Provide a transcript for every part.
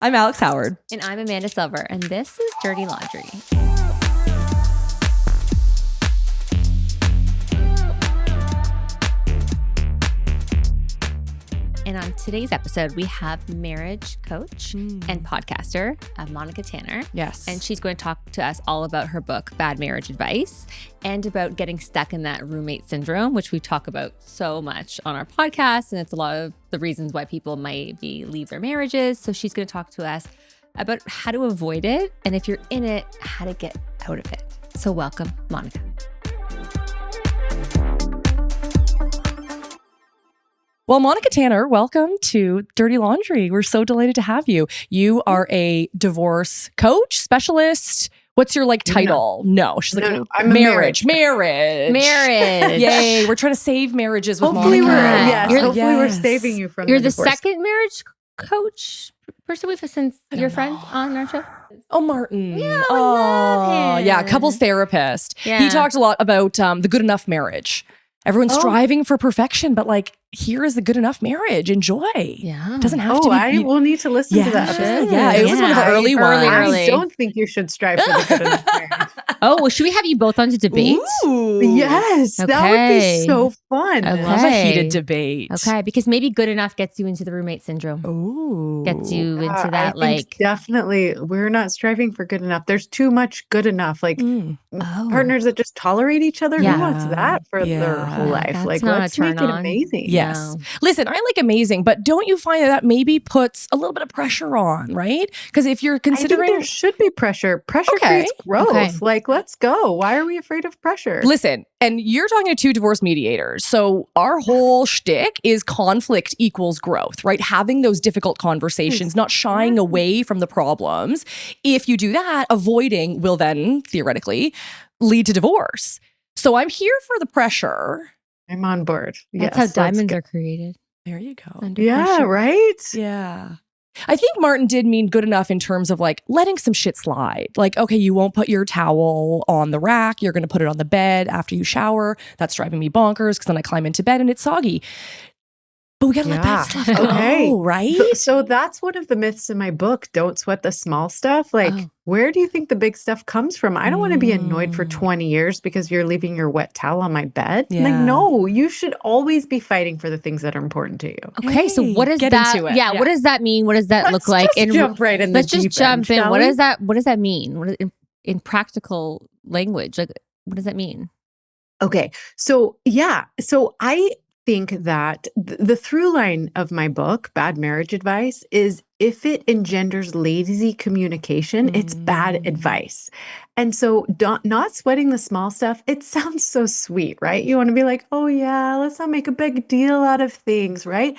I'm Alex Howard. And I'm Amanda Silver, and this is Dirty Laundry. And on today's episode, we have marriage coach and podcaster, Monica Tanner. Yes. And she's going to talk to us all about her book, Bad Marriage Advice, and about getting stuck in that roommate syndrome, which we talk about so much on our podcast. And it's a lot of the reasons why people might leave their marriages. So she's going to talk to us about how to avoid it. And if you're in it, how to get out of it. So welcome, Monica. Well, Monica Tanner, welcome to Dirty Laundry. We're so delighted to have you. You are a divorce coach, specialist. What's your title? No, she's like, No, I'm marriage. Marriage. Yay. We're trying to save marriages with Hopefully Monica. hopefully we're saving you from You're the the divorce. second marriage coach person we've had since your friend on our show. Oh, Martin. Yeah, I love him. Yeah, couples therapist. Yeah. He talked a lot about the good enough marriage. Everyone's striving for perfection, but here is the good enough marriage. Enjoy. Yeah. Doesn't have to be. I will need to listen to that episode. Yeah, it was one of the early ones. Early. I don't think you should strive for the good enough marriage. Oh, well, should we have you both on to debate? Ooh. Yes, that would Okay. be so fun. I love a heated debate. Okay, because maybe good enough gets you into the roommate syndrome. Ooh. Gets you into that, I think definitely we're not striving for good enough. There's too much good enough. Partners that just tolerate each other. Yeah. Who wants that for their whole life? That's not a Let's make turn it on. amazing. Yes. No. Listen, I like amazing, but don't you find that maybe puts a little bit of pressure on, right? Because if you're I think considering, there should be pressure. Pressure Okay. creates growth. Okay. Let's go. Why are we afraid of pressure? listen, and you're talking to two divorce mediators. So our whole shtick is conflict equals growth, right? Having those difficult conversations, not shying away from the problems. If you do that, avoiding will then theoretically lead to divorce. So I'm here for the pressure. I'm on board. That's Yes, how let's diamonds go. are created. There you go. Under Yeah, pressure. right? Yeah. I think Martin did mean good enough in terms of letting some shit slide. Okay, you won't put your towel on the rack. You're going to put it on the bed after you shower. That's driving me bonkers because then I climb into bed and it's soggy. But we got to let that stuff go, Okay. right? So that's one of the myths in my book. Don't sweat the small stuff. Where do you think the big stuff comes from? I don't want to be annoyed for 20 years because you're leaving your wet towel on my bed. Yeah. No, you should always be fighting for the things that are important to you. Okay, so what does Get that? into it. Yeah, Yeah. what does that mean? What does that look Let's like? just jump right in the Let's just deep jump end, in. shall What we? does that? What does that mean? In practical language? What does that mean? Okay. So I think that the through line of my book, Bad Marriage Advice, is if it engenders lazy communication, it's bad advice. And so not sweating the small stuff, it sounds so sweet, right? You want to be like, oh yeah, let's not make a big deal out of things, right?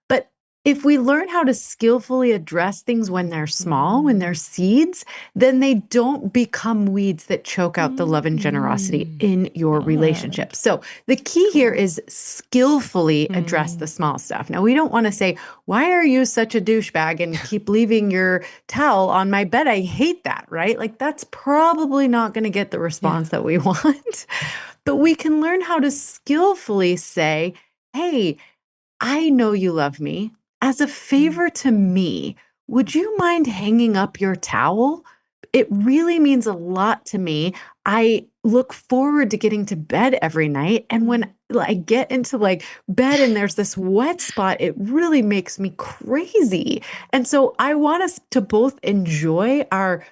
But if we learn how to skillfully address things when they're small, when they're seeds, then they don't become weeds that choke out the love and generosity in your relationship. So the key here is skillfully address the small stuff. Now, we don't want to say, why are you such a douchebag and keep leaving your towel on my bed? I hate that, right? That's probably not going to get the response that we want. But we can learn how to skillfully say, hey, I know you love me. As a favor to me, would you mind hanging up your towel? It really means a lot to me. I look forward to getting to bed every night. And when I get into bed and there's this wet spot, it really makes me crazy. And so I want us to both enjoy our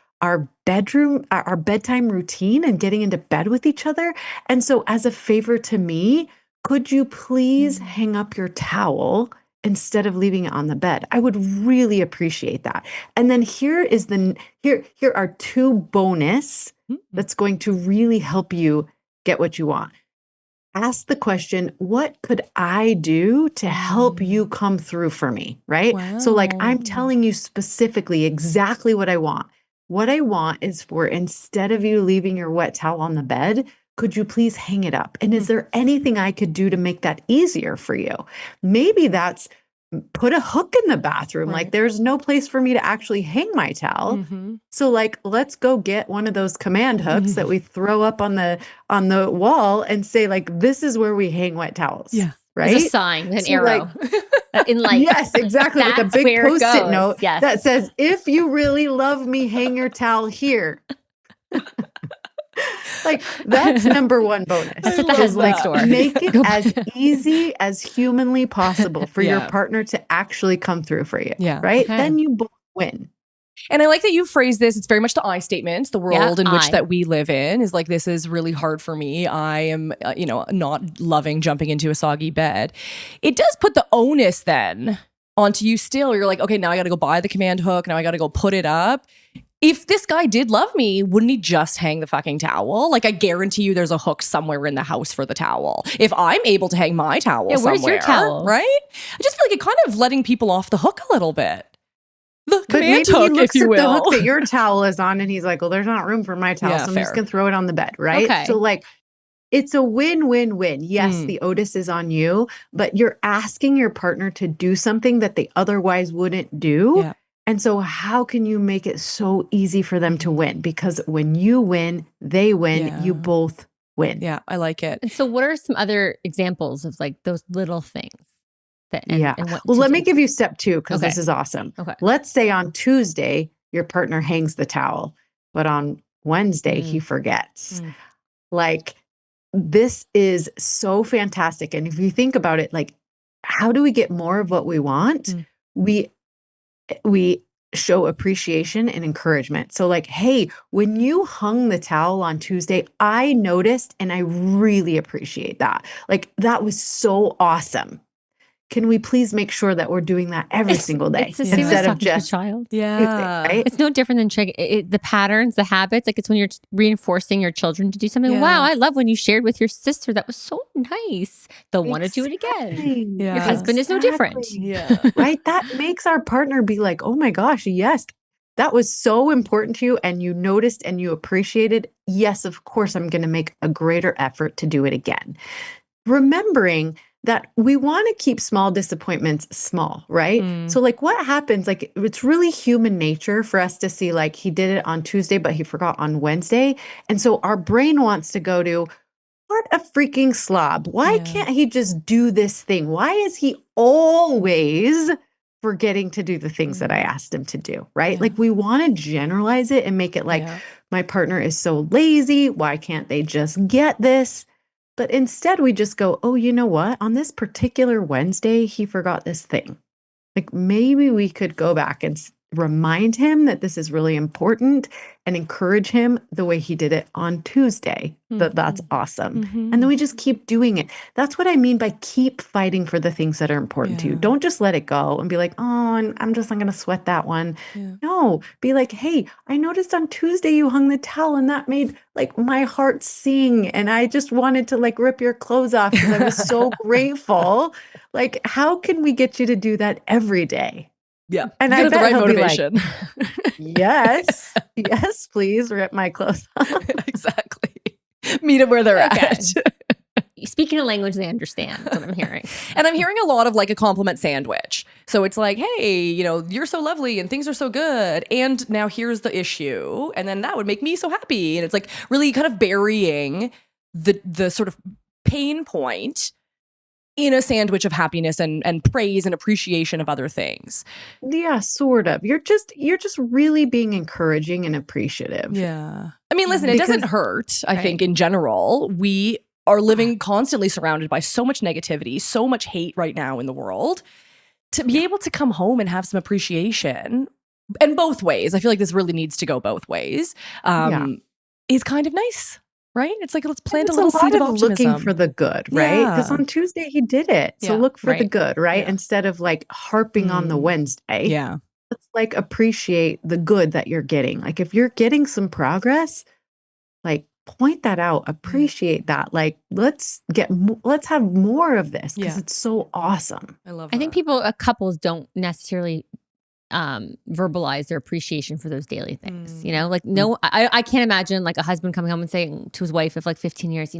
bedroom, our bedtime routine and getting into bed with each other. And so as a favor to me, could you please hang up your towel instead of leaving it on the bed? I would really appreciate that. And then here are two bonus that's going to really help you get what you want. Ask the question, what could I do to help you come through for me, right? Wow. So I'm telling you specifically exactly what I want. What I want is for instead of you leaving your wet towel on the bed, could you please hang it up? And is there anything I could do to make that easier for you? Maybe that's put a hook in the bathroom. Right. There's no place for me to actually hang my towel. So let's go get one of those command hooks that we throw up on the wall and say this is where we hang wet towels. Yeah. Right? It's a sign, an So, arrow. In life. Yes, exactly. With a That's big where it Post-it goes. note Yes. that says, if you really love me, hang your towel here. Like, that's number one bonus. That's at the love husband that. store. Make it Go buy as easy as humanly possible for your Yeah. partner to actually come through for you. Yeah. Right? Okay. Then you both win. And I like that you phrase this. It's very much the I statement. The world in which I. that we live in is like, this is really hard for me. I am, not loving jumping into a soggy bed. It does put the onus then onto you still. You're like, okay, now I got to go buy the command hook. Now I got to go put it up. If this guy did love me, wouldn't he just hang the fucking towel? Like, I guarantee you there's a hook somewhere in the house for the towel. If I'm able to hang my towel somewhere, where's your towel? right? I just feel like it kind of letting people off the hook a little bit. The But command maybe he hook, looks if you at will. the hook that your towel is on and he's like, well, there's not room for my towel. Yeah, So I'm just fair. going to throw it on the bed. Right. Okay. So like, it's a win-win-win. Yes, Mm. the onus is on you, but you're asking your partner to do something that they otherwise wouldn't do. Yeah. And so how can you make it so easy for them to win? Because when you win, they win, Yeah. you both win. Yeah, I like it. And so what are some other examples of like those little things? Yeah. What Well, to let me do? give you step 2 because this Okay. is awesome. Okay. Let's say on Tuesday, your partner hangs the towel, but on Wednesday, he forgets. Mm. Like, this is so fantastic. And if you think about it, like, how do we get more of what we want? Mm. We show appreciation and encouragement. So like, hey, when you hung the towel on Tuesday, I noticed and I really appreciate that. Like, that was so awesome. Can we please make sure that we're doing that every single day It's the same as instead of talking to a just child. Tuesday, Yeah. right? It's no different than the patterns, the habits. Like it's when you're reinforcing your children to do something. Yeah. Wow, I love when you shared with your sister. That was so nice. They'll want to do it again. Exactly. Yeah. Your husband is no different. Exactly. Yeah. Right? That makes our partner be like, oh my gosh, yes, that was so important to you and you noticed and you appreciated. Yes, of course, I'm going to make a greater effort to do it again. Remembering that we want to keep small disappointments small, right? Mm. So like what happens, like it's really human nature for us to see like he did it on Tuesday, but he forgot on Wednesday. And so our brain wants to go to, what a freaking slob. Why Yeah. can't he just do this thing? Why is he always forgetting to do the things that I asked him to do, right? Yeah. Like we want to generalize it and make it like, Yeah. my partner is so lazy. Why can't they just get this? But instead we just go, oh, you know what? On this particular Wednesday, he forgot this thing. Like maybe we could go back and remind him that this is really important and encourage him the way he did it on Tuesday. That's awesome. Mhm. And then we just keep doing it. That's what I mean by keep fighting for the things that are important to you. Yeah. Don't just let it go and be like, oh, I'm just not going to sweat that one. Yeah. No, be like, hey, I noticed on Tuesday you hung the towel and that made like my heart sing. And I just wanted to like rip your clothes off because I was so grateful. Like, how can we get you to do that every day? Yeah. And You I get the bet right he'll be like, motivation. yes, yes, please rip my clothes off. Exactly. Meet them where they're Okay. at. Speaking a language they understand. That's what I'm hearing. And I'm hearing a lot of like a compliment sandwich. So it's like, hey, you're so lovely and things are so good. And now here's the issue. And then that would make me so happy. And it's like really kind of burying the sort of pain point in a sandwich of happiness and praise and appreciation of other things. Yeah, sort of. You're just really being encouraging and appreciative. Yeah. I mean, listen, it doesn't Because- hurt. I Right. think in general, we are living constantly surrounded by so much negativity, so much hate right now in the world. To be able to come home and have some appreciation, and both ways, I feel like this really needs to go both ways, is kind of nice, right? It's like, let's plant a It's little lot seed of of optimism. looking for the good, right? Because Yeah. on Tuesday he did it. So Yeah, look for the right. good, right? Yeah. Instead of like harping on the Mm. Wednesday. Yeah. Let's like appreciate the good that you're getting. Like if you're getting some progress, like point that out, appreciate that. Like let's have more of this because Yeah. it's so awesome. I love I think couples don't necessarily verbalize their appreciation for those daily things. Like I can't imagine like a husband coming home and saying to his wife of like 15 years,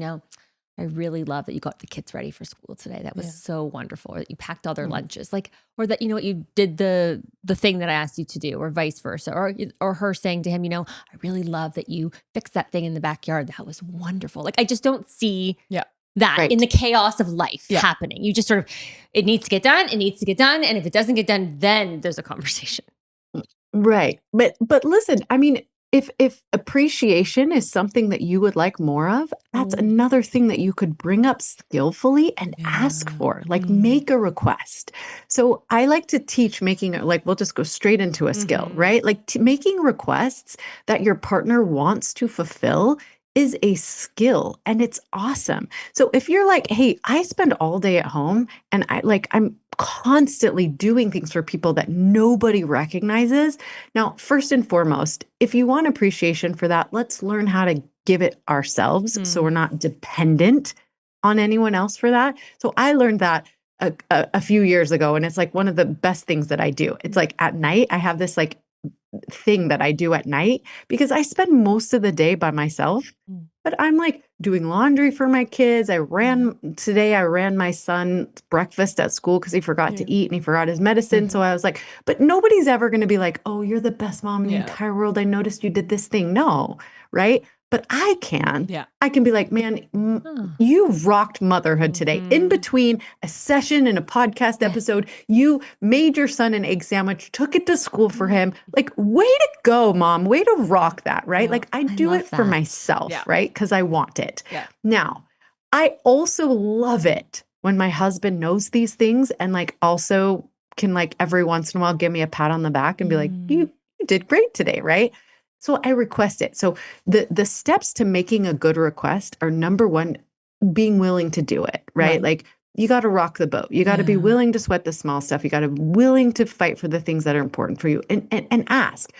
I really love that you got the kids ready for school today. That was so wonderful. Or that you packed all their lunches, like, or that you did the thing that I asked you to do, or vice versa. Or her saying to him, I really love that you fixed that thing in the backyard. That was wonderful. Like I just don't see that Right. in the chaos of life happening. You just sort of, it needs to get done. It needs to get done. And if it doesn't get done, then there's a conversation. Right. But listen, I mean, if appreciation is something that you would like more of, that's another thing that you could bring up skillfully and ask for, like make a request. So I like to teach making it like, we'll just go straight into a skill, right? Like making requests that your partner wants to fulfill is a skill and it's awesome. So if you're like, hey, I spend all day at home and I'm constantly doing things for people that nobody recognizes. Now, first and foremost, if you want appreciation for that, let's learn how to give it ourselves so we're not dependent on anyone else for that. So I learned that a few years ago, and it's like one of the best things that I do. It's like at night, I have this like thing that I do at night because I spend most of the day by myself, but I'm like doing laundry for my kids. Today I ran my son's breakfast at school because he forgot to eat and he forgot his medicine. So I was like, but nobody's ever going to be like, oh, you're the best mom in the entire world. I noticed you did this thing. No, right? But I can. Yeah. I can be like, man, you rocked motherhood today. In between a session and a podcast episode, you made your son an egg sandwich, took it to school for him. Like, way to go, mom. Way to rock that, right? Like, I do it for myself, right? Because I want it. Yeah. Now, I also love it when my husband knows these things and like also can like every once in a while give me a pat on the back and be like, you did great today, right? So I request it. So the steps to making a good request are number one, being willing to do it, right? Like you got to rock the boat. You got to be willing to sweat the small stuff. You got to be willing to fight for the things that are important for you and ask.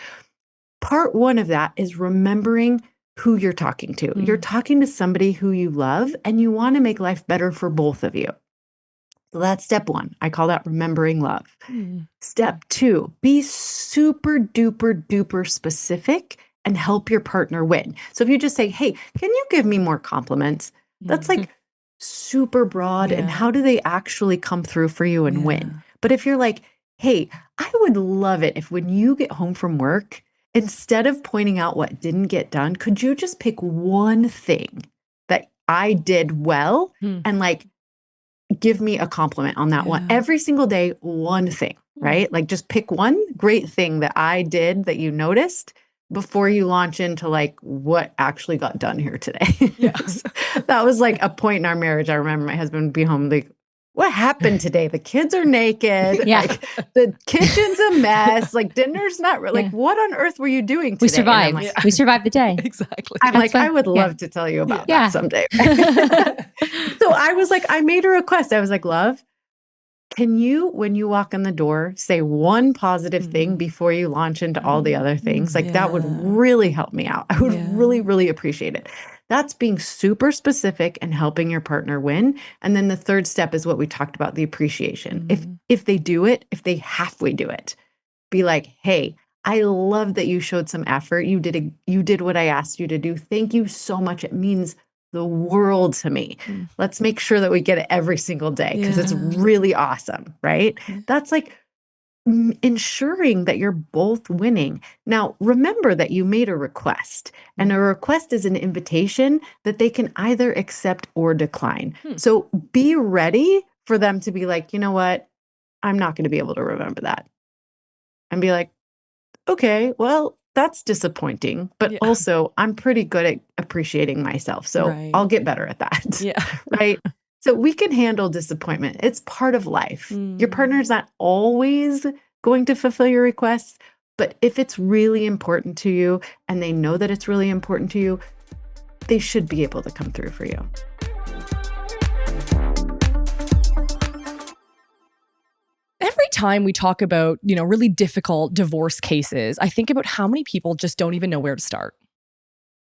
Part one of that is remembering who you're talking to. You're talking to somebody who you love and you want to make life better for both of you. So that's step one. I call that remembering love. Step two, be super duper duper specific and help your partner win. So if you just say, hey, can you give me more compliments? That's like super broad. And how do they actually come through for you and win? But if you're like, hey, I would love it if when you get home from work, instead of pointing out what didn't get done, could you just pick one thing that I did well and like, give me a compliment on that one every single day, one thing, right? Like just pick one great thing that I did that you noticed before you launch into like what actually got done here today. Yes. That was like a point in our marriage. I remember my husband would be home like, what happened today? The kids are naked. Like the kitchen's a mess. Like dinner's not like what on earth were you doing today? We survived. Like, we survived the day. Exactly. I'm like, I would love to tell you about that someday. So I was like, I made a request. I was like, love, can you, when you walk in the door, say one positive thing before you launch into all the other things? Like that would really help me out. I would really, really appreciate it. That's being super specific and helping your partner win. And then the third step is what we talked about, the appreciation. If they do it, if they halfway do it, be like, hey, I love that you showed some effort. You did what I asked you to do. Thank you so much. It means the world to me. Let's make sure that we get it every single day because it's really awesome, right? That's like ensuring that you're both winning. Now, remember that you made a request, and a request is an invitation that they can either accept or decline. So be ready for them to be like, you know what? I'm not going to be able to remember that. And be like, okay, well, that's disappointing, but also I'm pretty good at appreciating myself. So I'll get better at that. Right. So we can handle disappointment. It's part of life. Your partner's not always going to fulfill your requests, but if it's really important to you and they know that it's really important to you, they should be able to come through for you. Every time we talk about, really difficult divorce cases, I think about how many people just don't even know where to start.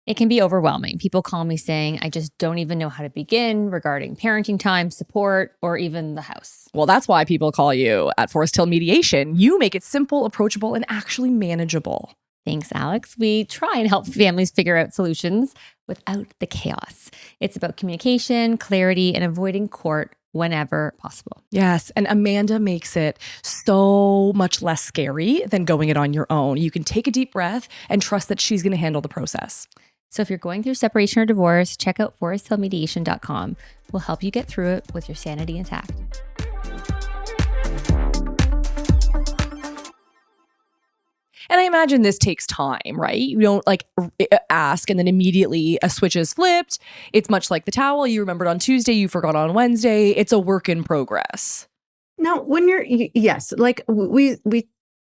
It can be overwhelming. People call me saying, I just don't even know how to begin regarding parenting time, support, or even the house. Well, that's why people call you at Forest Hill Mediation. You make it simple, approachable, and actually manageable. Thanks, Alex. We try and help families figure out solutions without the chaos. It's about communication, clarity, and avoiding court whenever possible. Yes. And Amanda makes it so much less scary than going it on your own. You can take a deep breath and trust that she's going to handle the process. So if you're going through separation or divorce, check out foresthillmediation.com. We'll help you get through it with your sanity intact. And I imagine this takes time, right? You don't like ask and then immediately a switch is flipped. It's much like the towel. You remembered on Tuesday, you forgot on Wednesday. It's a work in progress. Now, when yes, like we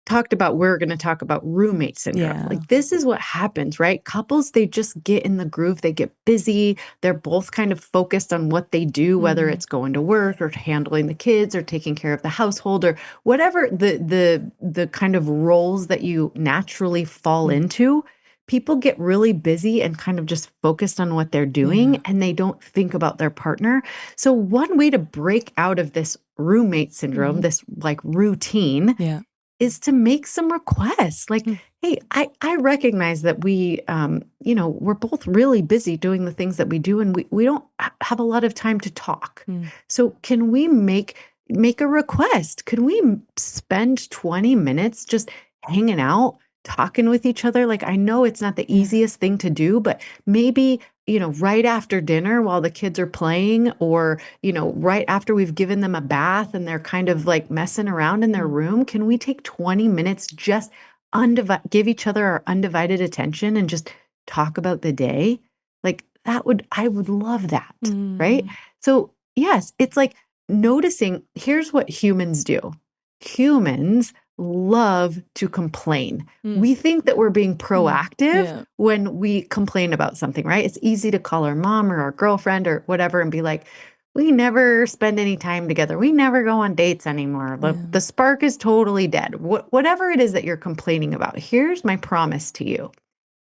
talked about, we're going to talk about roommate syndrome. Yeah. Like this is what happens, right? Couples, they just get in the groove. They get busy. They're both kind of focused on what they do, whether it's going to work or handling the kids or taking care of the household or whatever the kind of roles that you naturally fall into. People get really busy and kind of just focused on what they're doing and they don't think about their partner. So one way to break out of this roommate syndrome, this like routine, is to make some requests. Like, hey, I recognize that we, we're both really busy doing the things that we do and we don't have a lot of time to talk. So can we make a request? Can we spend 20 minutes just hanging out, talking with each other? Like, I know it's not the easiest thing to do, but maybe, right after dinner while the kids are playing or, right after we've given them a bath and they're kind of like messing around in their room, can we take 20 minutes, just give each other our undivided attention and just talk about the day? Like I would love that. Right. So yes, it's like noticing, here's what humans do. Humans love to complain. We think that we're being proactive when we complain about something, right? It's easy to call our mom or our girlfriend or whatever and be like, we never spend any time together. We never go on dates anymore. The spark is totally dead. Whatever it is that you're complaining about, here's my promise to you.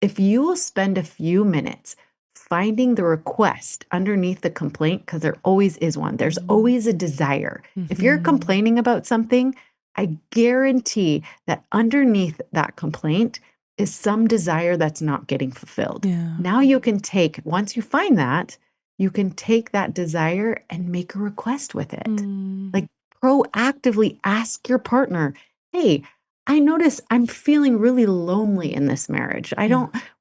If you will spend a few minutes finding the request underneath the complaint, because there always is one, there's always a desire. If you're complaining about something, I guarantee that underneath that complaint is some desire that's not getting fulfilled. Now you can once you find that, you can take that desire and make a request with it. Like proactively ask your partner, hey, I notice I'm feeling really lonely in this marriage.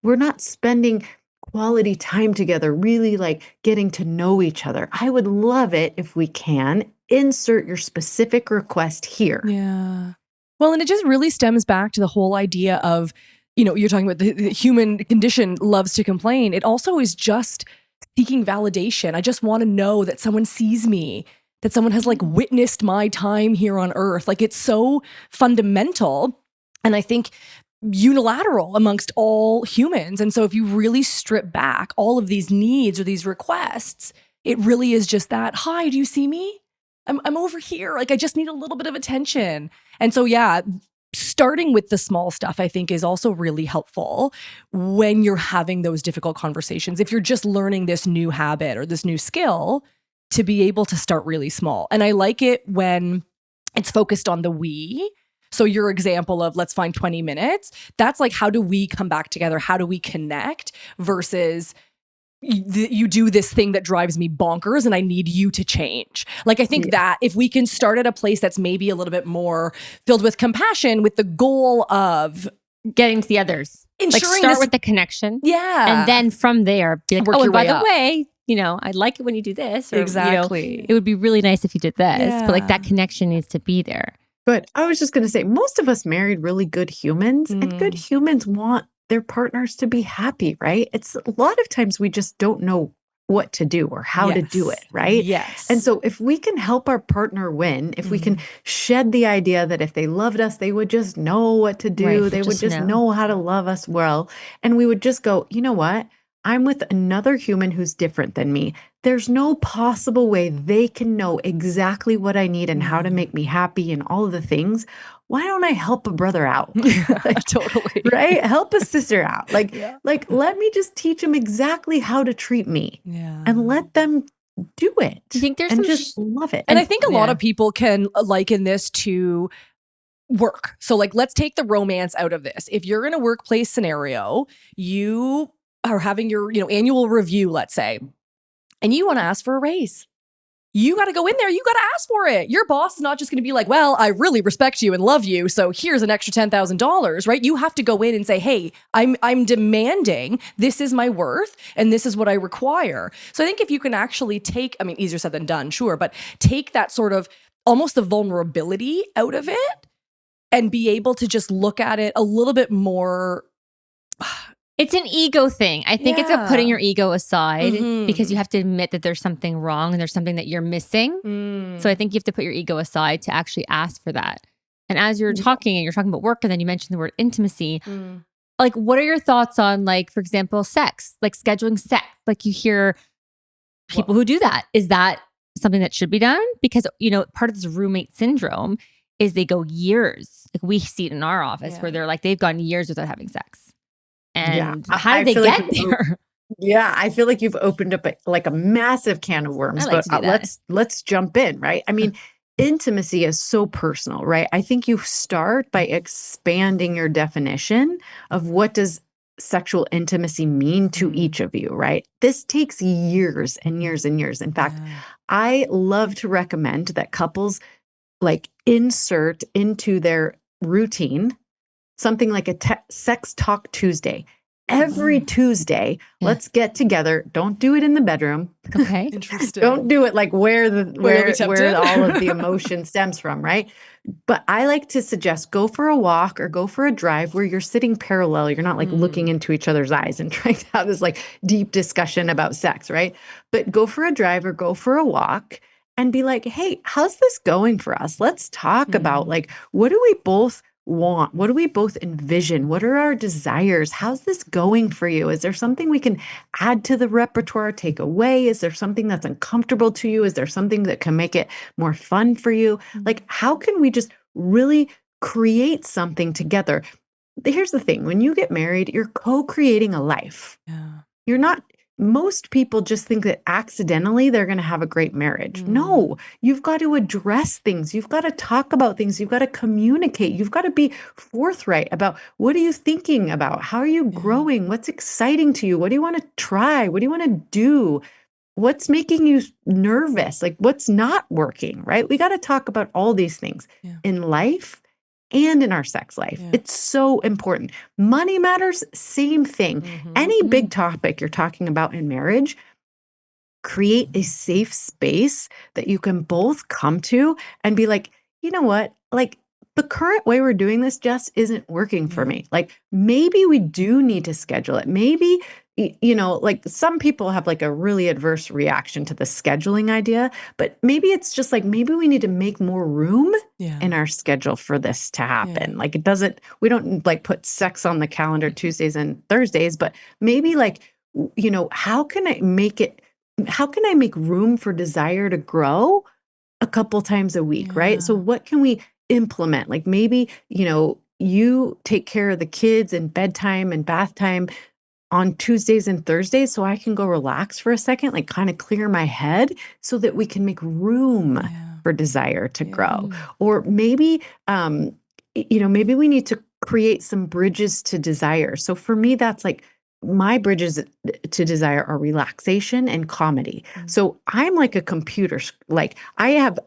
We're not spending quality time together, really like getting to know each other. I would love it if we can insert your specific request here. Yeah. Well, and it just really stems back to the whole idea of, you're talking about the human condition loves to complain. It also is just seeking validation. I just want to know that someone sees me, that someone has like witnessed my time here on earth. Like it's so fundamental. And I think unilateral amongst all humans. And so if you really strip back all of these needs or these requests, it really is just that, hi, do you see me? I'm over here. Like I just need a little bit of attention. And so, starting with the small stuff, I think is also really helpful when you're having those difficult conversations. If you're just learning this new habit or this new skill, to be able to start really small. And I like it when it's focused on the we. So your example of let's find 20 minutes, that's like, how do we come back together? How do we connect versus you do this thing that drives me bonkers and I need you to change. Like, I think that if we can start at a place that's maybe a little bit more filled with compassion with the goal of getting to the others. Ensuring start with the connection. Yeah. And then from there, be like, Work oh, your and by way the up. way, I like it when you do this. Or, Exactly. it would be really nice if you did this. Yeah. But like that connection needs to be there. But I was just going to say, most of us married really good humans, and good humans want their partners to be happy, right? It's a lot of times we just don't know what to do or how to do it, right? Yes. And so if we can help our partner win, if we can shed the idea that if they loved us, they would just know what to do, Right, they would just know how to love us well, and we would just go, you know what? I'm with another human who's different than me. There's no possible way they can know exactly what I need and how to make me happy and all of the things. Why don't I help a brother out? Totally. Right? Help a sister out. Like, let me just teach them exactly how to treat me and let them do it. Do you think there's and some just love it? And I think a lot of people can liken this to work. So like, let's take the romance out of this. If you're in a workplace scenario, you are having your, annual review, let's say, and you want to ask for a raise. you got to go in there. You got to ask for it. Your boss is not just going to be like, well, I really respect you and love you, so here's an extra $10,000, right? You have to go in and say, hey, I'm demanding, this is my worth and this is what I require. So I think if you can actually take, I mean, easier said than done, sure, but take that sort of almost the vulnerability out of it and be able to just look at it a little bit more. It's an ego thing. I think it's a putting your ego aside because you have to admit that there's something wrong and there's something that you're missing. So I think you have to put your ego aside to actually ask for that. And as you're talking and you're talking about work and then you mentioned the word intimacy, like what are your thoughts on, like, for example, sex, like scheduling sex? Like you hear people who do that. Is that something that should be done? Because, you know, part of this roommate syndrome is they go years. Like we see it in our office where they're like, they've gone years without having sex. And how did they get there? Yeah, I feel like you've opened up a massive can of worms. I like But to do that. let's jump in, right? I mean, intimacy is so personal, right? I think you start by expanding your definition of what does sexual intimacy mean to each of you, right? This takes years and years and years. In fact, I love to recommend that couples like insert into their routine something like a sex talk Tuesday. Every Tuesday, let's get together. Don't do it in the bedroom. Okay. Interesting. Don't do it like where all of the emotion stems from, right? But I like to suggest go for a walk or go for a drive where you're sitting parallel. You're not like looking into each other's eyes and trying to have this like deep discussion about sex, right? But go for a drive or go for a walk and be like, hey, how's this going for us? Let's talk about like, what do we both want? What do we both envision? What are our desires? How's this going for you? Is there something we can add to the repertoire, take away? Is there something that's uncomfortable to you? Is there something that can make it more fun for you? Like, how can we just really create something together? Here's the thing. When you get married, you're co-creating a life. You're not. Most people just think that accidentally they're going to have a great marriage. No, you've got to address things. You've got to talk about things. You've got to communicate. You've got to be forthright about what are you thinking about? How are you growing? What's exciting to you? What do you want to try? What do you want to do? What's making you nervous? Like what's not working, right? We got to talk about all these things in life and in our sex life. It's so important. Money matters, same thing. Any big topic you're talking about in marriage, create a safe space that you can both come to and be like, you know what? Like the current way we're doing this just isn't working for me. Like maybe we do need to schedule it. Maybe, you know, like some people have like a really adverse reaction to the scheduling idea, but maybe it's just like, maybe we need to make more room in our schedule for this to happen. Like we don't like put sex on the calendar Tuesdays and Thursdays, but maybe like, you know, how can I make room for desire to grow a couple times a week, right? So what can we implement? Like maybe, you know, you take care of the kids and bedtime and bath time on Tuesdays and Thursdays so I can go relax for a second, like kind of clear my head so that we can make room for desire to grow. Or maybe, you know, maybe we need to create some bridges to desire. So for me, that's like my bridges to desire are relaxation and comedy. So I'm like a computer, like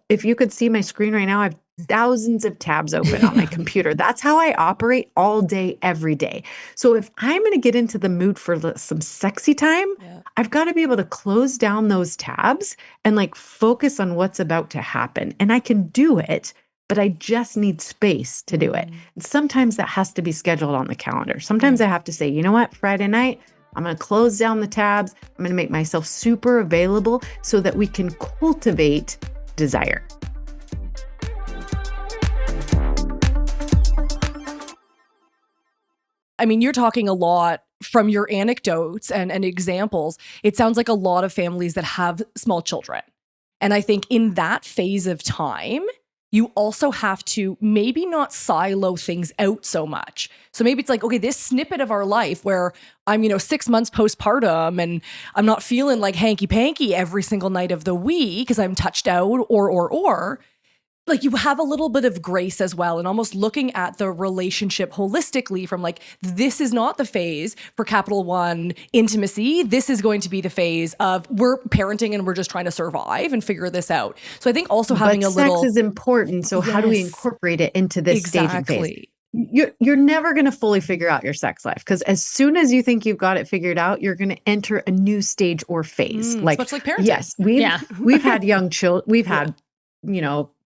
if you could see my screen right now, I have thousands of tabs open on my computer. That's how I operate all day, every day. So if I'm going to get into the mood for some sexy time, I've got to be able to close down those tabs and like focus on what's about to happen. And I can do it, but I just need space to do it. And sometimes that has to be scheduled on the calendar. Sometimes I have to say, you know what, Friday night, I'm going to close down the tabs. I'm going to make myself super available so that we can cultivate desire. I mean, you're talking a lot from your anecdotes and examples. It sounds like a lot of families that have small children. And I think in that phase of time, you also have to maybe not silo things out so much. So maybe it's like, okay, this snippet of our life where I'm, 6 months postpartum and I'm not feeling like hanky panky every single night of the week because I'm touched out or like you have a little bit of grace as well, and almost looking at the relationship holistically from like, this is not the phase for capital one intimacy. This is going to be the phase of we're parenting and we're just trying to survive and figure this out. So I think also having But a little sex is important. So how do we Yes. incorporate it into this staging phase? Exactly. You're never going to fully figure out your sex life, because as soon as you think you've got it figured out, you're going to enter a new stage or phase. It's much like parenting. Yes, Yeah. we've had young children, we've had,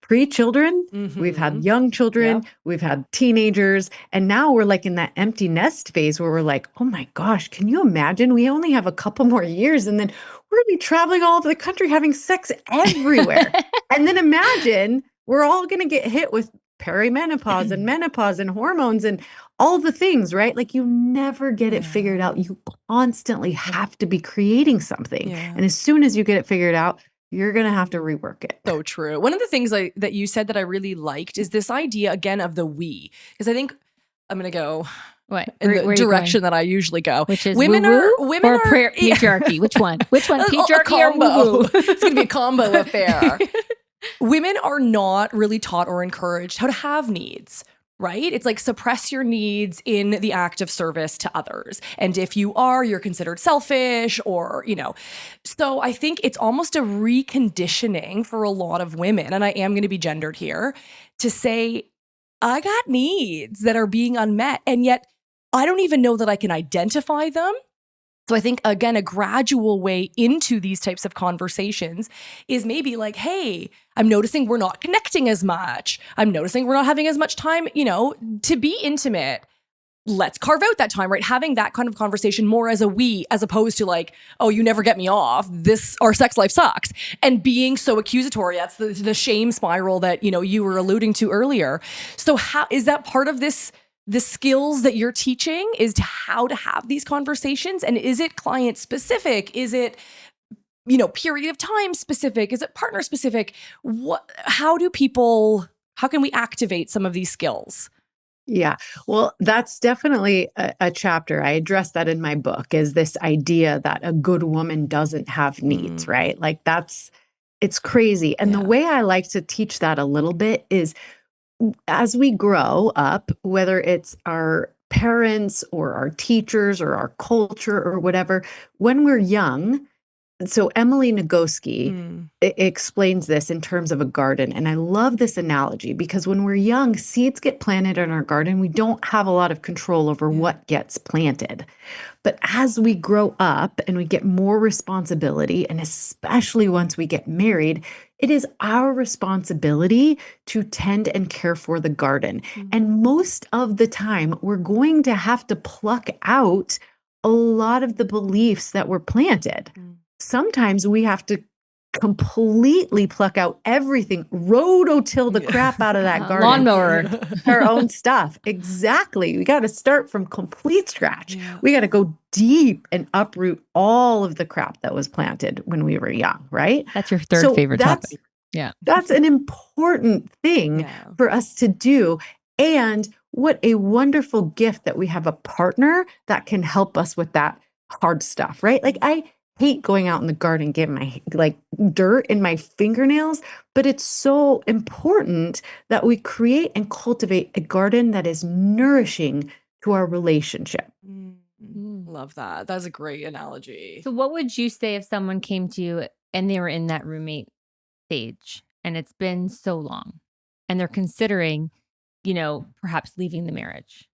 pre-children, we've had young children, Yep. we've had teenagers, and now we're like in that empty nest phase where we're like, oh my gosh, can you imagine? We only have a couple more years and then we're going to be traveling all over the country having sex everywhere. And then imagine we're all going to get hit with perimenopause and menopause and hormones and all the things, right? Like you never get it figured out. You constantly have to be creating something. Yeah. And as soon as you get it figured out, you're going to have to rework it. So true. One of the things that you said that I really liked is this idea again of the we, because I think I'm going to go What? in Where the are you direction going? that I usually go. Which is women woo-woo are patriarchy. Which one? Which one? A Patriarchy or combo. woo-woo? It's going to be a combo affair. Women are not really taught or encouraged how to have needs, right? It's like suppress your needs in the act of service to others. And if you are, you're considered selfish or, So I think it's almost a reconditioning for a lot of women, and I am going to be gendered here, to say, I got needs that are being unmet, and yet I don't even know that I can identify them. So I think, again, a gradual way into these types of conversations is maybe like, hey, I'm noticing we're not connecting as much. I'm noticing we're not having as much time, to be intimate. Let's carve out that time, right? Having that kind of conversation more as a we, as opposed to like, oh, you never get me off. Our sex life sucks. And being so accusatory. That's the shame spiral that, you were alluding to earlier. So how is that part of this? The skills that you're teaching is to how to have these conversations? And is it client specific? Is it, period of time specific? Is it partner specific? How can we activate some of these skills? Yeah. Well, that's definitely a chapter. I address that in my book, is this idea that a good woman doesn't have needs, right? Like it's crazy. And the way I like to teach that a little bit is, as we grow up, whether it's our parents or our teachers or our culture or whatever, when we're young, so Emily Nagoski explains this in terms of a garden. And I love this analogy because when we're young, seeds get planted in our garden. We don't have a lot of control over what gets planted. But as we grow up and we get more responsibility, and especially once we get married, it is our responsibility to tend and care for the garden. And most of the time, we're going to have to pluck out a lot of the beliefs that were planted. Sometimes we have to completely pluck out everything, rototill the crap out of that garden. Lawnmower. Our own stuff. Exactly. We got to start from complete scratch. We got to go deep and uproot all of the crap that was planted when we were young, right? That's your third favorite topic. Yeah. That's an important thing for us to do. And what a wonderful gift that we have a partner that can help us with that hard stuff, right? Like I hate going out in the garden, getting my dirt in my fingernails, but it's so important that we create and cultivate a garden that is nourishing to our relationship. Love that. That's a great analogy. So what would you say if someone came to you and they were in that roommate stage and it's been so long and they're considering, perhaps leaving the marriage?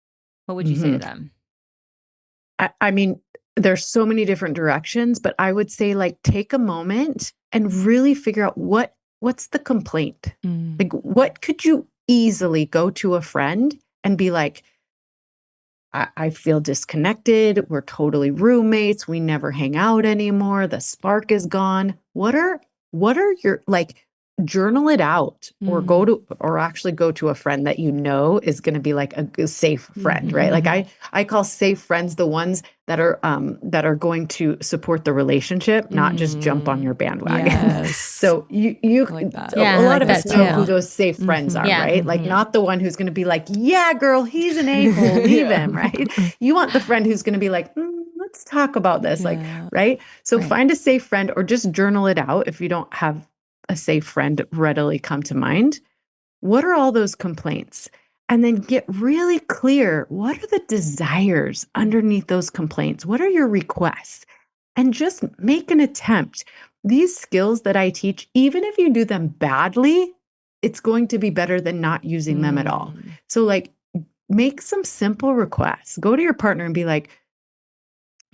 What would you say to them? I mean, there's so many different directions, but I would say take a moment and really figure out what's the complaint. Like, what could you easily go to a friend and be like, I feel disconnected. We're totally roommates. We never hang out anymore. The spark is gone. What are your journal it out or actually go to a friend that is going to be like a safe friend, right? Like I call safe friends the ones that are going to support the relationship, not just jump on your bandwagon. Yes. So you like that. a lot of us know too. who those safe friends are, Yeah. right? Like not the one who's going to be like, yeah, girl, he's an a-hole, leave him, right? You want the friend who's going to be like, let's talk about this, right? So find a safe friend or just journal it out if you don't have a safe friend readily come to mind. what are all those complaints? And then get really clear. What are the desires underneath those complaints? What are your requests? And just make an attempt. These skills that I teach, even if you do them badly, it's going to be better than not using them at all. So, like, make some simple requests. Go to your partner and be like,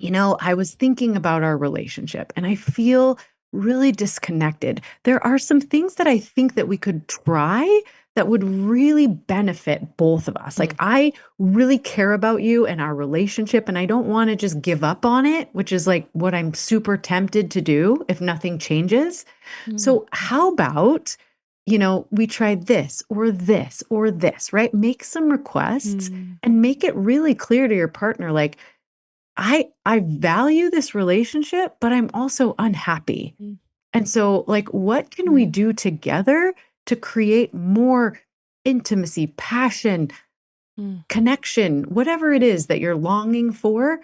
I was thinking about our relationship and I feel really disconnected. There are some things that I think that we could try that would really benefit both of us. Like, I really care about you and our relationship, and I don't want to just give up on it, which is like what I'm super tempted to do if nothing changes. So how about, we try this or this or this, right? Make some requests and make it really clear to your partner, like, I value this relationship, but I'm also unhappy. And so, like, what can we do together to create more intimacy, passion, connection, whatever it is that you're longing for?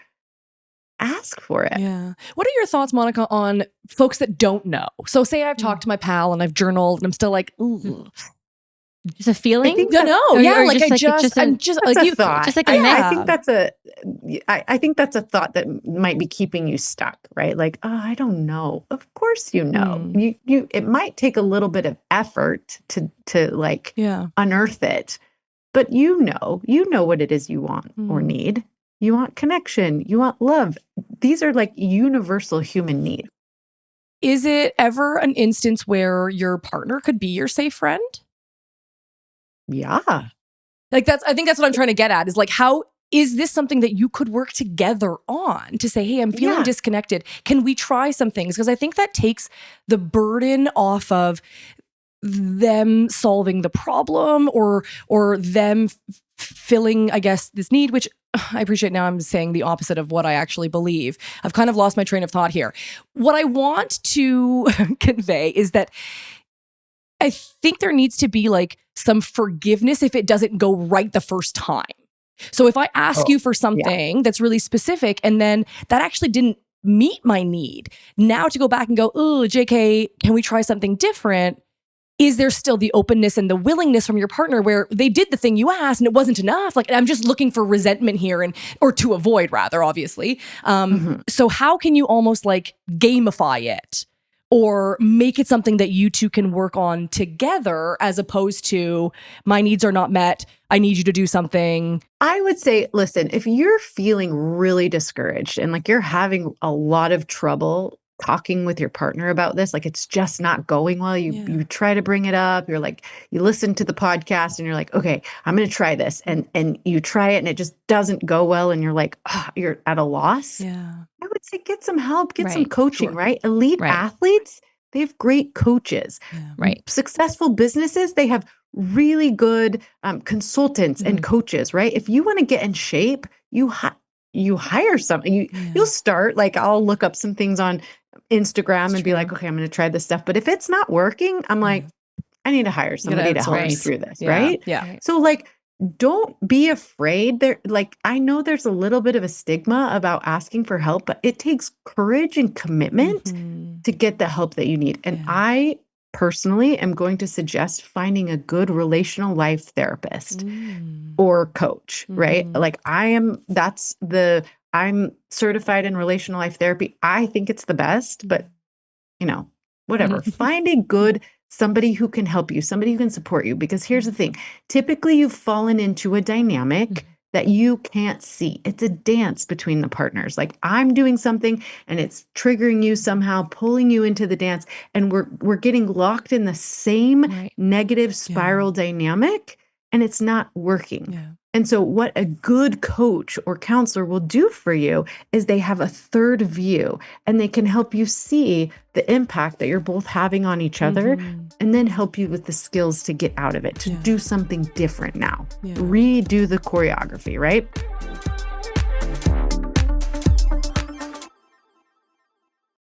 Ask for it. Yeah. What are your thoughts, Monica, on folks that don't know? So say I've talked to my pal and I've journaled and I'm still like, ooh. Just a feeling? I think No, that's- yeah, or like just I like- just, I'm just That's like a you, thought. just like a I myth. think that's I think that's a thought that might be keeping you stuck, right? Like, oh, I don't know. Of course you know. You it might take a little bit of effort to like unearth it, but you know what it is you want or need. You want connection, you want love. These are like universal human needs. Is it ever an instance where your partner could be your safe friend? Yeah. Like I think that's what I'm trying to get at, is like, how is this something that you could work together on to say, hey, I'm feeling disconnected. Can we try some things? Because I think that takes the burden off of them solving the problem or them filling, I guess, this need, which I appreciate. Now I'm saying the opposite of what I actually believe. I've kind of lost my train of thought here. What I want to convey is that I think there needs to be like some forgiveness if it doesn't go right the first time. So if I ask you for something that's really specific and then that actually didn't meet my need, now to go back and go, oh, JK, can we try something different? Is there still the openness and the willingness from your partner where they did the thing you asked and it wasn't enough? Like, I'm just looking for resentment here or to avoid, rather, obviously. So how can you almost like gamify it or make it something that you two can work on together, as opposed to my needs are not met, I need you to do something? I would say, listen, if you're feeling really discouraged and like you're having a lot of trouble talking with your partner about this, like it's just not going well, you try to bring it up, you're like, you listen to the podcast and you're like, okay, I'm going to try this. And you try it and it just doesn't go well. And you're like, you're at a loss. Yeah. I would say get some help, get some Right. coaching, Sure. right? Elite Right. athletes, they have great coaches. Right. Successful businesses, they have really good consultants and coaches, right? If you want to get in shape, you hire something. You'll start, like, I'll look up some things on Instagram and be like, okay, I'm going to try this stuff. But if it's not working, I'm like, I need to hire somebody to help me outsource. through this, Yeah. right? Yeah. So like, don't be afraid. There, like, I know there's a little bit of a stigma about asking for help, but it takes courage and commitment to get the help that you need. And I personally am going to suggest finding a good relational life therapist or coach, right? Like I'm certified in relational life therapy. I think it's the best, but whatever. Find a good somebody who can help you, somebody who can support you. Because here's the thing, typically you've fallen into a dynamic that you can't see. It's a dance between the partners. Like, I'm doing something and it's triggering you somehow, pulling you into the dance, and we're getting locked in the same negative spiral dynamic, and it's not working. Yeah. And so what a good coach or counselor will do for you is they have a third view, and they can help you see the impact that you're both having on each other, and then help you with the skills to get out of it, to do something different now. Redo the choreography, right?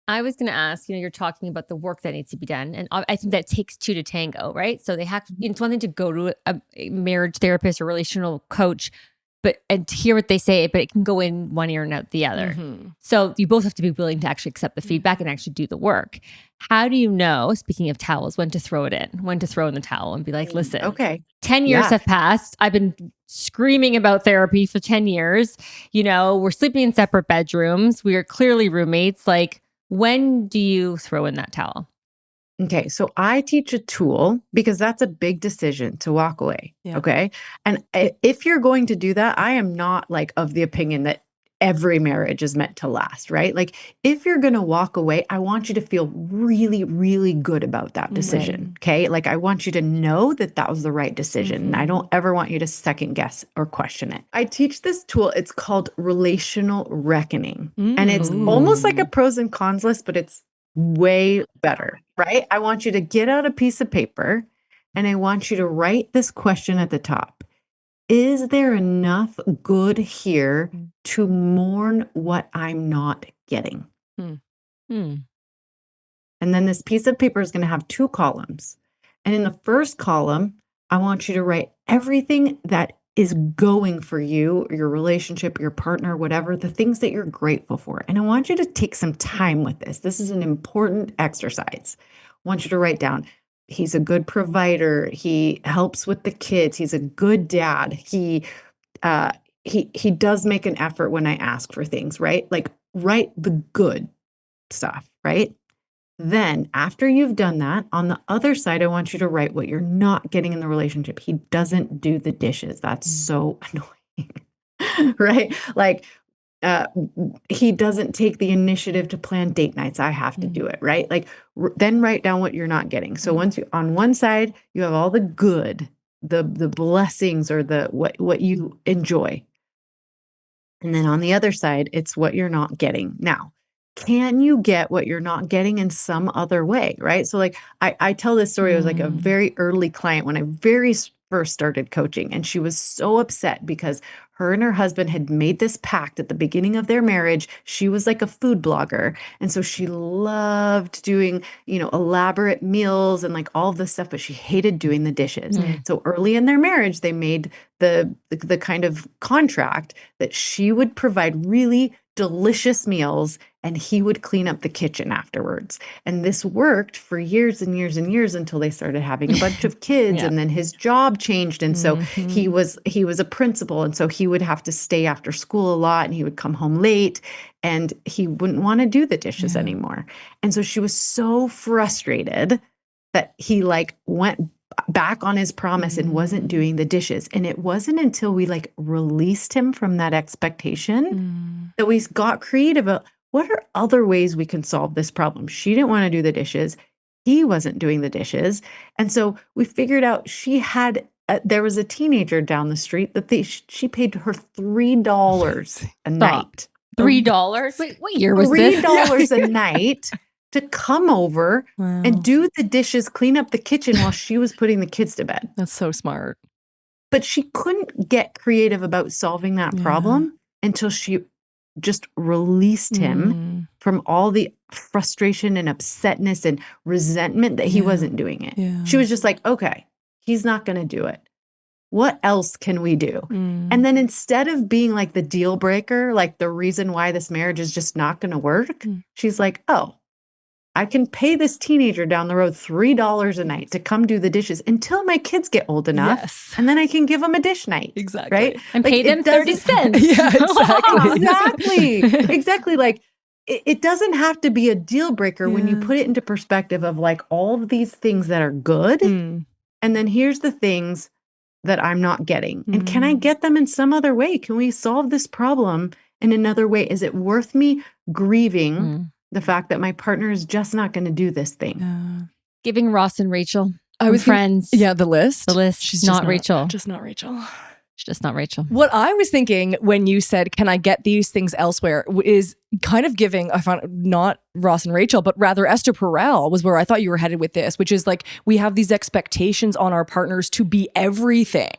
I was going to ask, you're talking about the work that needs to be done. And I think that takes two to tango, right? So they have, it's one thing to go to a marriage therapist or relational coach and to hear what they say, but it can go in one ear and out the other. So you both have to be willing to actually accept the feedback and actually do the work. How do you know, speaking of towels, when to throw it in, when to throw in the towel and be like, listen, Okay. 10 years have passed. I've been screaming about therapy for 10 years. We're sleeping in separate bedrooms. We are clearly roommates. Like, when do you throw in that towel? Okay, so I teach a tool because that's a big decision to walk away. Yeah. Okay. And if you're going to do that, I am not like of the opinion that every marriage is meant to last, right? Like if you're going to walk away, I want you to feel really, really good about that decision. Okay. Like I want you to know that that was the right decision. And I don't ever want you to second guess or question it. I teach this tool. It's called relational reckoning. And it's almost like a pros and cons list, but it's way better, right? I want you to get out a piece of paper and I want you to write this question at the top. Is there enough good here to mourn what I'm not getting? And then this piece of paper is going to have 2 columns. And in the first column, I want you to write everything that is going for you, your relationship, your partner, whatever, the things that you're grateful for. And I want you to take some time with this. This is an important exercise. I want you to write down, he's a good provider. He helps with the kids. He's a good dad. He does make an effort when I ask for things, right? Like write the good stuff, right? Then after you've done that, on the other side, I want you to write what you're not getting in the relationship. He doesn't do the dishes. That's so annoying, right? Like he doesn't take the initiative to plan date nights. I have to do it, right? Like then write down what you're not getting. So once you on one side, you have all the good, the blessings or the what you enjoy. And then on the other side, it's what you're not getting. Now, can you get what you're not getting in some other way, right? So like I tell this story, I was like a very early client when I very first started coaching, and she was so upset because her and her husband had made this pact at the beginning of their marriage. She was like a food blogger. And so she loved doing, elaborate meals and like all this stuff, but she hated doing the dishes. So early in their marriage, they made the kind of contract that she would provide really delicious meals and he would clean up the kitchen afterwards. And this worked for years and years and years until they started having a bunch of kids and then his job changed. And so he was a principal. And so he would have to stay after school a lot and he would come home late and he wouldn't want to do the dishes anymore. And so she was so frustrated that he like went back on his promise and wasn't doing the dishes. And it wasn't until we like released him from that expectation that we got creative about what are other ways we can solve this problem. She didn't want to do the dishes. He wasn't doing the dishes. And so we figured out there was a teenager down the street that she paid her $3 a night. $3? Wait, what year was this? $3 a night to come over and do the dishes, clean up the kitchen while she was putting the kids to bed. That's so smart. But she couldn't get creative about solving that problem until she just released him from all the frustration and upsetness and resentment that he wasn't doing it. Yeah. She was just like, okay, he's not going to do it. What else can we do? And then instead of being like the deal breaker, like the reason why this marriage is just not going to work, she's like, oh, I can pay this teenager down the road $3 a night to come do the dishes until my kids get old enough. Yes. And then I can give them a dish night. Exactly. Right? And like, pay them 30 cents. Yeah, exactly. Exactly. Like it doesn't have to be a deal breaker when you put it into perspective of like all of these things that are good. And then here's the things that I'm not getting. And can I get them in some other way? Can we solve this problem in another way? Is it worth me grieving the fact that my partner is just not going to do this thing? Giving Ross and Rachel. I was friends. The list. The list. She's not Rachel. Just not Rachel. She's just not Rachel. What I was thinking when you said, can I get these things elsewhere, is kind of giving, I found not Ross and Rachel, but rather Esther Perel was where I thought you were headed with this, which is like, we have these expectations on our partners to be everything.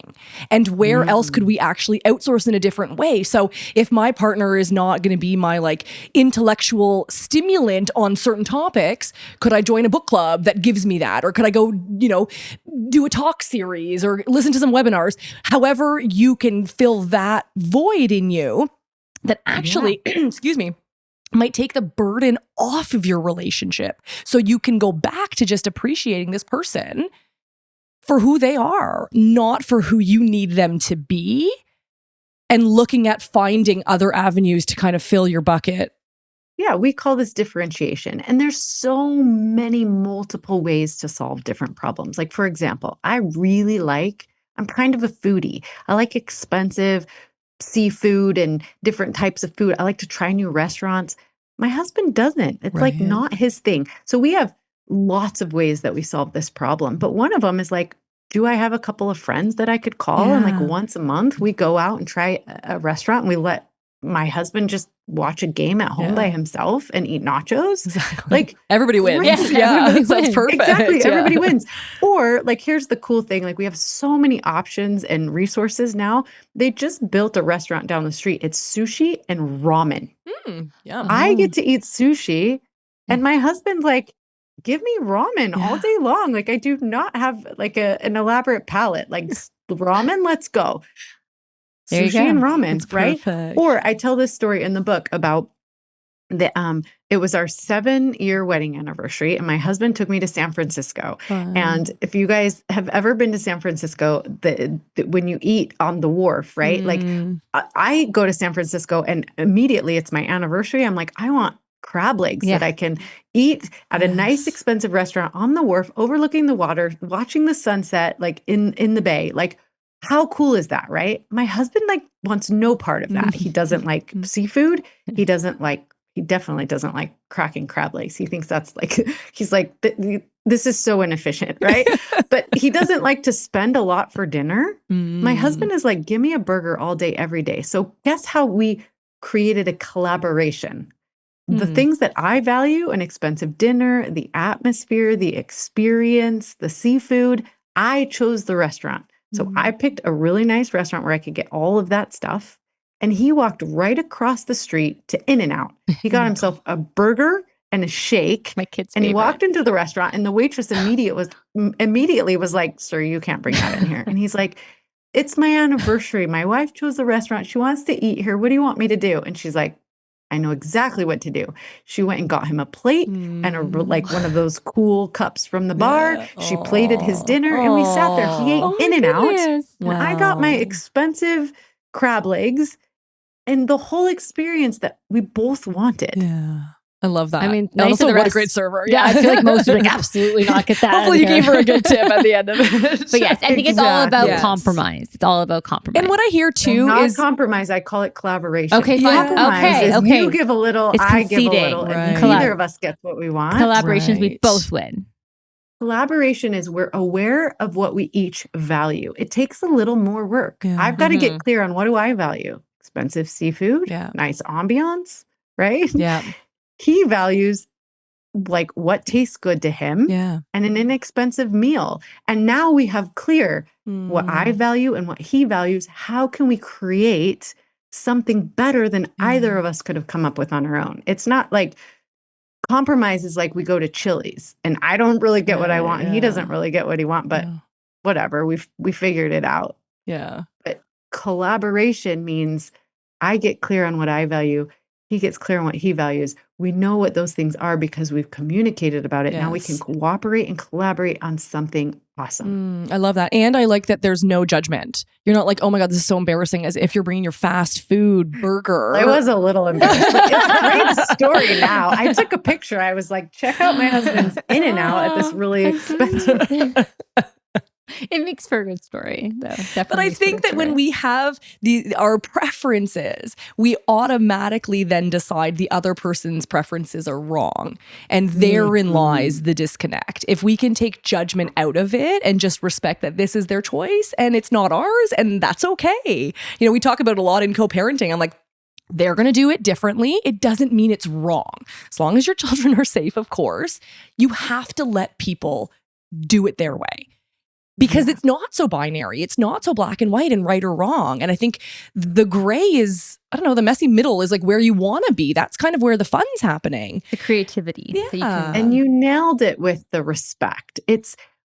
And where else could we actually outsource in a different way? So if my partner is not going to be my like intellectual stimulant on certain topics, could I join a book club that gives me that? Or could I go, do a talk series or listen to some webinars? However you can fill that void in you that actually, excuse me, might take the burden off of your relationship. So you can go back to just appreciating this person for who they are, not for who you need them to be, and looking at finding other avenues to kind of fill your bucket. Yeah, we call this differentiation. And there's so many multiple ways to solve different problems. Like, for example, I'm kind of a foodie. I like expensive seafood and different types of food. I like to try new restaurants. My husband doesn't. It's like not his thing. So we have lots of ways that we solve this problem. But one of them is like, do I have a couple of friends that I could call and like once a month we go out and try a restaurant and we let my husband just watch a game at home by himself and eat nachos? Exactly. Like everybody wins. Everybody Sounds wins. perfect. Exactly. Yeah. Everybody wins. Or like, here's the cool thing. Like we have so many options and resources now. They just built a restaurant down the street. It's sushi and ramen. Yum. I get to eat sushi and my husband's like, give me ramen all day long. Like I do not have like an elaborate palate. Like ramen, let's go. There you Sushi go. and ramen, It's right? perfect. Or I tell this story in the book about it was our 7-year wedding anniversary and my husband took me to San Francisco. And if you guys have ever been to San Francisco, when you eat on the wharf, right? Like I go to San Francisco and immediately it's my anniversary. I'm like, I want crab legs that I can eat at a nice expensive restaurant on the wharf overlooking the water, watching the sunset, like in the bay. Like, how cool is that, right? My husband like wants no part of that. He doesn't like seafood. He definitely doesn't like cracking crab legs. He thinks that's like, he's like, this is so inefficient, right? But he doesn't like to spend a lot for dinner. My husband is like, give me a burger all day, every day. So guess how we created a collaboration? The things that I value, an expensive dinner, the atmosphere, the experience, the seafood, I chose the restaurant. So I picked a really nice restaurant where I could get all of that stuff. And he walked right across the street to In-N-Out. He got himself a burger and a shake. My kid's and favorite. He walked into the restaurant and the waitress immediately was like, sir, you can't bring that in here. And he's like, it's my anniversary. My wife chose the restaurant. She wants to eat here. What do you want me to do? And she's like, I know exactly what to do. She went and got him a plate and like one of those cool cups from the bar. She plated his dinner and we sat there. He ate In-N-Out. And I got my expensive crab legs and the whole experience that we both wanted. Yeah. I love that. I mean, and also, nice of the what a rest- great server. Yeah, I feel like most would like, absolutely not get that. Hopefully you gave her a good tip at the end of it. But yes, I think it's all about Yes. compromise. It's all about compromise. And what I hear too Not is compromise. I call it collaboration. Okay, fine. Compromise is Okay. you give a little, It's I give a conceding. little, and Right. neither of us gets what we want. collaborations, we Right. both win. Collaboration is we're aware of what we each value. It takes a little more work. Yeah. I've got to get clear on what do I value? Expensive seafood, nice ambiance, right? Yeah. He values like what tastes good to him Yeah. and an inexpensive meal. And now we have clear what I value and what he values. How can we create something better than either of us could have come up with on our own? It's not like compromise is like we go to Chili's and I don't really get what I want and he doesn't really get what he wants, but whatever, we figured it out. Yeah. But collaboration means I get clear on what I value. He gets clear on what he values. We know what those things are because we've communicated about it. Now we can Yes. cooperate and collaborate on something awesome. I love that. And I like that there's no judgment. You're not like, oh my God, this is so embarrassing, as if you're bringing your fast food burger. I was a little embarrassed. But it's a great story now. I took a picture. I was like, check out my husband's In-N-Out at this really expensive. It makes for a good story, though. Definitely But I makes for a think good that when story. we have our preferences, we automatically then decide the other person's preferences are wrong. And therein lies the disconnect. If we can take judgment out of it and just respect that this is their choice and it's not ours, and that's okay. You know, we talk about it a lot in co-parenting. I'm like, They're going to do it differently. It doesn't mean it's wrong. As long as your children are safe, of course, you have to let people do it their way. Because it's not so binary. It's not so black and white and right or wrong. And I think the gray is, I don't know, the messy middle is like where you want to be. That's kind of where the fun's happening. The creativity. Yeah. That you can And you nailed it with the respect.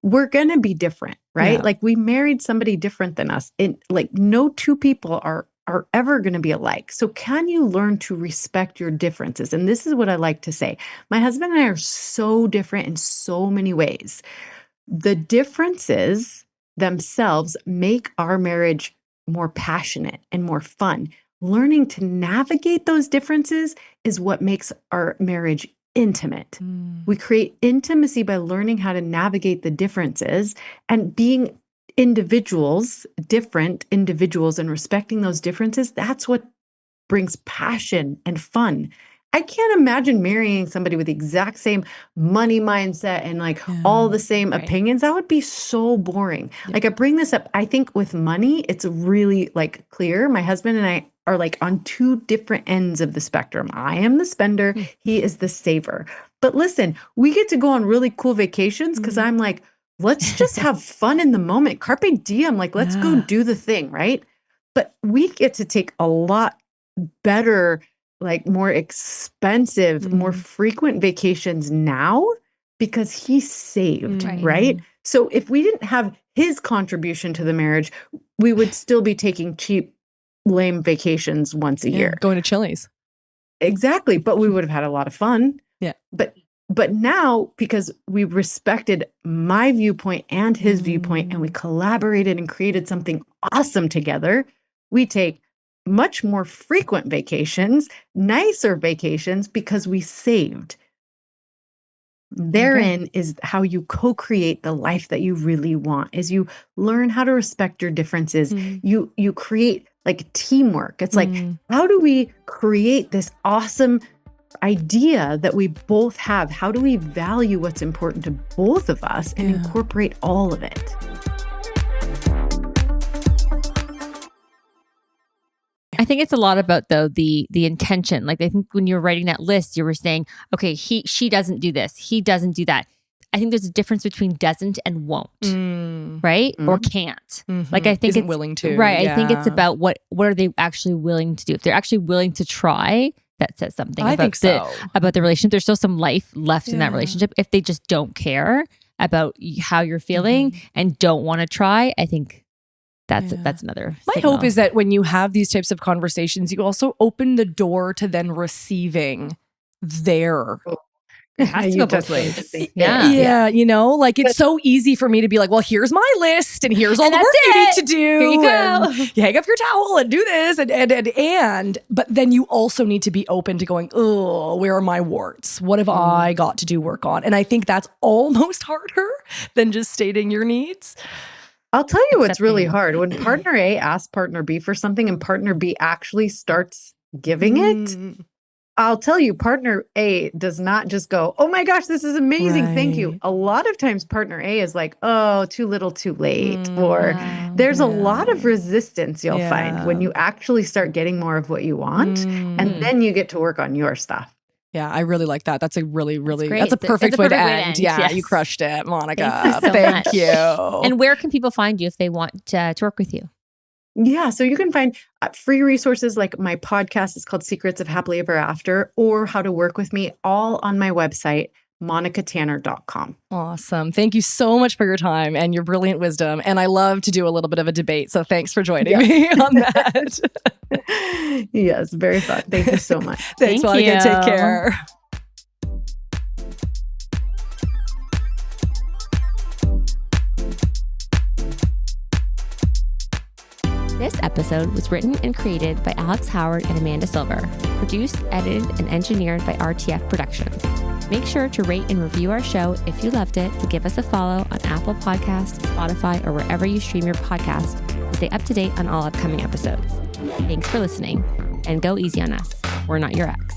We're going to be different, right? Yeah. Like we married somebody different than us. And like no two people are ever going to be alike. So can you learn to respect your differences? And this is what I like to say. My husband and I are so different in so many ways. The differences themselves make our marriage more passionate and more fun. Learning to navigate those differences is what makes our marriage intimate. We create intimacy by learning how to navigate the differences and being individuals, different individuals, and respecting those differences. That's what brings passion and fun. I can't imagine marrying somebody with the exact same money mindset and like all the same opinions. That would be so boring. Like I bring this up, I think with money, it's really like clear. My husband and I are like on two different ends of the spectrum. I am the spender. He is the saver. But listen, we get to go on really cool vacations because I'm like, let's just have fun in the moment. Carpe diem. Like, let's go do the thing. Right. But we get to take a lot better, like more expensive, more frequent vacations now because he saved, right? So if we didn't have his contribution to the marriage, we would still be taking cheap, lame vacations once a year. Going to Chili's. Exactly. But we would have had a lot of fun. Yeah. But now, because we respected my viewpoint and his viewpoint, and we collaborated and created something awesome together, we take much more frequent vacations, nicer vacations, because we saved. Therein is how you co-create the life that you really want, is you learn how to respect your differences. You create like teamwork. It's like, how do we create this awesome idea that we both have? How do we value what's important to both of us and incorporate all of it? I think it's a lot about though the intention. Like I think when you're writing that list, you were saying, okay, she doesn't do this, he doesn't do that. I think there's a difference between doesn't and won't, right? Or can't. Like I think Isn't it's willing to. right. I think it's about what are they actually willing to do. If they're actually willing to try, that says something I think so. about the relationship. There's still some life left in that relationship. If they just don't care about how you're feeling and don't want to try, I think that's another My signal. hope is that when you have these types of conversations, you also open the door to then receiving their. It has to go both ways. Yeah, you know, like it's so easy for me to be like, well, here's my list and here's all the work you need to do. Here you go. And you hang up your towel and do this and but then you also need to be open to going, oh, where are my warts? What have I got to do work on? And I think that's almost harder than just stating your needs. I'll tell you what's really hard. When partner A asks partner B for something and partner B actually starts giving it, I'll tell you, partner A does not just go, oh my gosh, this is amazing. Thank you. A lot of times partner A is like, oh, too little, too late. Or there's a lot of resistance you'll find when you actually start getting more of what you want. And then you get to work on your stuff. Yeah, I really like that. That's a really, really, great. that's a perfect way to end. Yeah, Yes. you crushed it, Monica. Thank you so Thank much. you. And where can people find you if they want to work with you? Yeah, so you can find free resources like my podcast is called Secrets of Happily Ever After, or How to Work with Me, all on my website, monicatanner.com. Awesome. Thank you so much for your time and your brilliant wisdom. And I love to do a little bit of a debate. So thanks for joining me on that. Yes, very fun. Thank you so much. Thanks, Thank Monica. you. Take care. This episode was written and created by Alex Howard and Amanda Silver, produced, edited, and engineered by RTF Productions. Make sure to rate and review our show if you loved it, to give us a follow on Apple Podcasts, Spotify, or wherever you stream your podcast to stay up to date on all upcoming episodes. Thanks for listening, and go easy on us. We're not your ex.